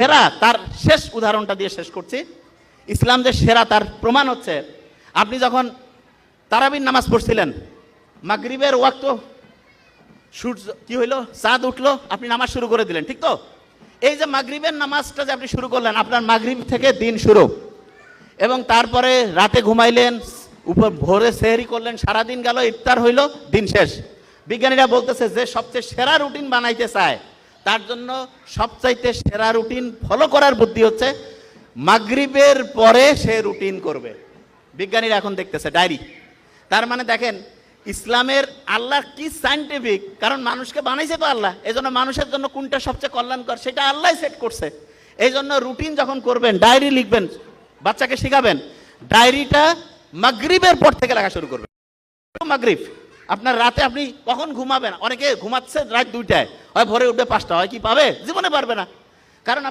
সেরা তার শেষ উদাহরণটা দিয়ে শেষ করছি। ইসলাম যে সেরা তার প্রমাণ হচ্ছে, আপনি যখন তারাবির নামাজ পড়ছিলেন, মাগরিবের ওয়াক্ত সূর্য কি হইলো, চাঁদ উঠলো, আপনি নামাজ শুরু করে দিলেন, ঠিক তো? এই যে মাগরিবের নামাজটা যে আপনি শুরু করলেন, আপনার মাগরিব থেকে দিন শুরু, এবং তারপরে রাতে ঘুমাইলেন, উপর ভোরে সেহরি করলেন, সারাদিন গেল, ইফতার হইল, দিন শেষ। বিজ্ঞানীরা বলতেছে যে সবচেয়ে সেরা রুটিন বানাইতে চায়, তার জন্য সবচাইতে সেরা রুটিন ফলো করার বুদ্ধি হচ্ছে মাগরিবের পরে সে রুটিন করবে। বিজ্ঞানীরা এখন দেখতেছে ডায়েরি। তার মানে দেখেন ইসলামের আল্লাহ কি সায়েন্টিফিক, কারণ মানুষকে বানাইছে তো আল্লাহ, এই জন্য মানুষের জন্য কোনটা সবচেয়ে কল্যাণকর সেটা আল্লাহ সেট করছে। এই জন্য রুটিন যখন করবেন, ডায়েরি লিখবেন, বাচ্চাকে শেখাবেন, ডায়েরিটা মাগরিবের পর থেকে লেখা শুরু করবেন। মাগরিব আপনার রাতে আপনি কখন ঘুমাবেন, অনেকে ঘুমাচ্ছে রাত 2টায়, হয় ভোরে উঠবে 5টা, হয় কি পাবে? জীবনে পারবে না, কারণ আপনার